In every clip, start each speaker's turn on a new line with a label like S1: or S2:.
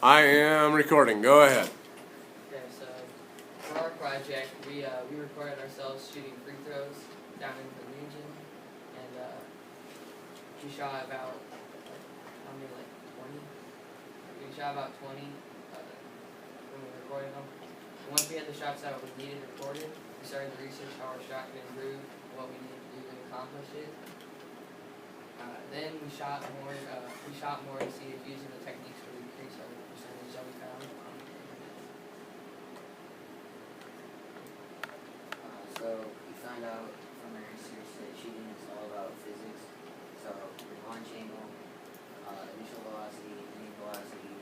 S1: I am recording. Go ahead.
S2: Okay, so for our project, we recorded ourselves shooting free throws down in the Legion, and we shot about how many, like 20? We shot about 20 when we recorded them. And once we had the shots that we needed recorded, we started to research how our shot could improve, what we needed to do to accomplish it. Then we shot more. To see if using the techniques would increase our percentage that we found.
S3: So we found out from our research that shooting is all about physics. So your launch angle, initial velocity, ending velocity,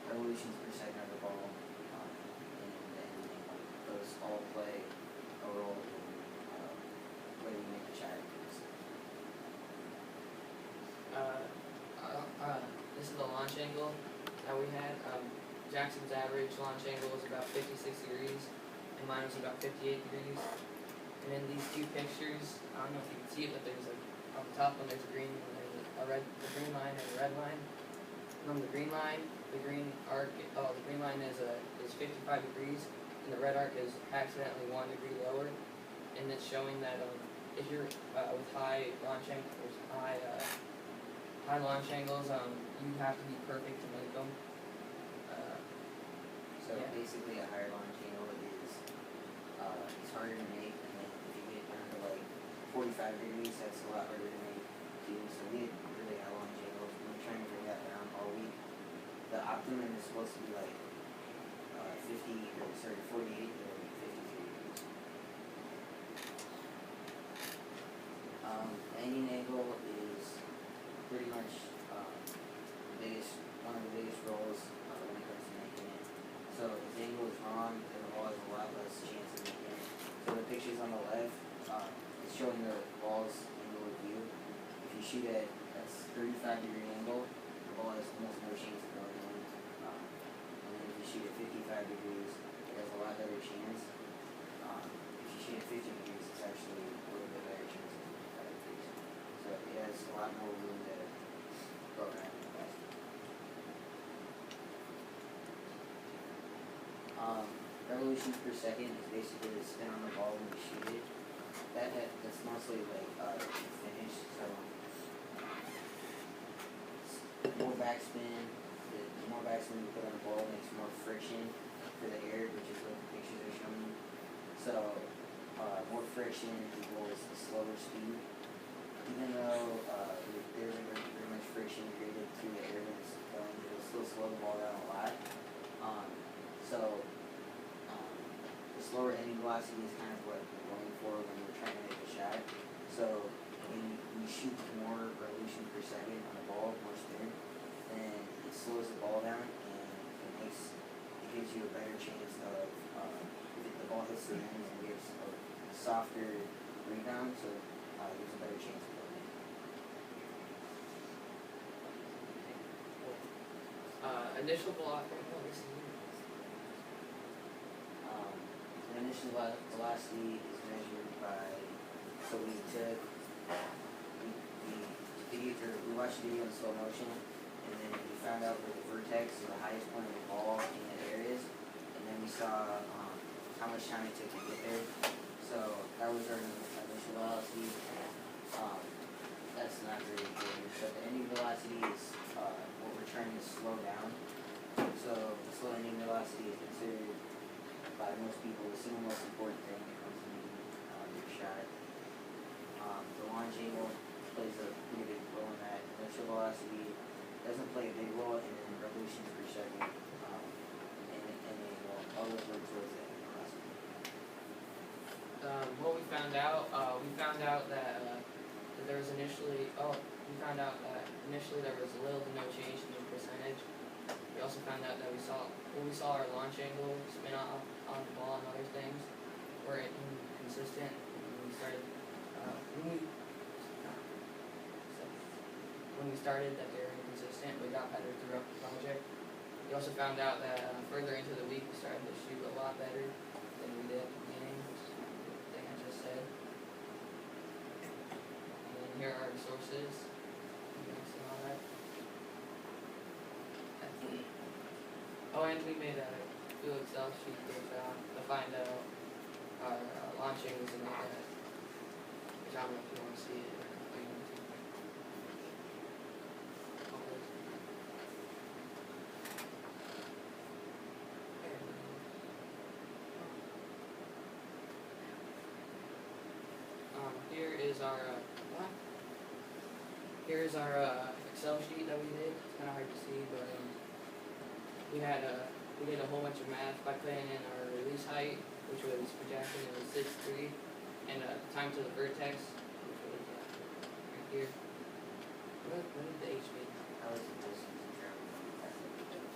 S3: revolutions per second of the ball, and the ending angle. Those all play a role in whether you make the shot.
S2: This is the launch angle that we had. Jackson's average launch angle was about 56 degrees, and mine was about 58 degrees. And in these two pictures, I don't know if you can see it, but there's on the top one there's a green, and there's the green line and a red line. And on the green line, the green line is 55 degrees, and the red arc is accidentally 1 degree lower, and it's showing that if you're with high launch angles, high launch angles, you have to be perfect to make them.
S3: So yeah. Basically, a higher launch angle is it's harder to make, and then if you get down to like 45 degrees, that's a lot harder to make too. So we had really high launch angles. We were trying to bring that down all week. The optimum is supposed to be like 48 or 53 degrees. Ending angle is pretty much one of the biggest roles when it comes to making it. So if the angle is wrong, then the ball has a lot less chance of making it. So the pictures on the left, it's showing the ball's angle of view. If you shoot at a 35-degree angle, the ball has almost no chance of going in. And then if you shoot at 55 degrees, it has a lot better chance. If you shoot at 50 degrees, it's actually a little bit better chance of 55 degrees. So it has a lot more room to go around the basket. Revolutions per second is basically the spin on the ball when you shoot it. That's mostly like finish. So more backspin. The more backspin you put on the ball makes more friction for the air, which is what the pictures are showing. So more friction equals a slower speed. Even though there isn't very much friction created through the air when it's going, it'll still slow the ball down a lot. So the slower ending velocity is kind of what we're going for when we're trying to make a shot. So when you shoot more revolutions per second on the ball, more spin, then it slows the ball down, and it gives you a better chance of if the ball hits the end, and it gives a softer rebound, so there's a better chance of going in.
S2: Initial velocity.
S3: The initial velocity is measured by, so we watched the video in slow motion, and then we found out where the vertex is the highest point of the ball in the air is, and then we saw how much time it took to get there. So that was our initial velocity. That's not very important. So the ending velocity is what we're trying to slow down. So the slow ending velocity is considered by most people the single most important thing when it comes to making your shot. The launch angle plays a pretty big role in that. Initial velocity doesn't play a big role, and then revolutions per second and all those work towards that velocity.
S2: What we found out that there was initially there was little to no change in the percentage. We also found out that we saw our launch angle, spin off on the ball, and other things were inconsistent. When we started that they were inconsistent, we got better throughout the project. We also found out that further into the week we started to shoot a lot better than we did at the beginning, which is the thing I just said. And then here are our sources. You can see all that. Oh, and we made a little Excel sheet to find out our launch angles and all that. Which I don't know if you want to see it or if you want to. Okay. There it is. Here is our what? Here is our Excel sheet that we did. It's kind of hard to see, but we did a whole bunch of math by putting in our release height, which was projected in 6.3, and time to the vertex, which was right here. What did the H mean?
S3: How is it distance in travel from the back?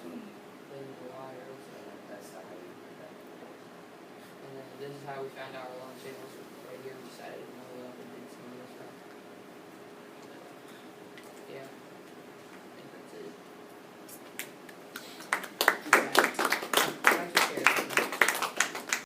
S2: Then the Y, or what's that?
S3: That's the height.
S2: And then this is how we found our launch angles right here. We decided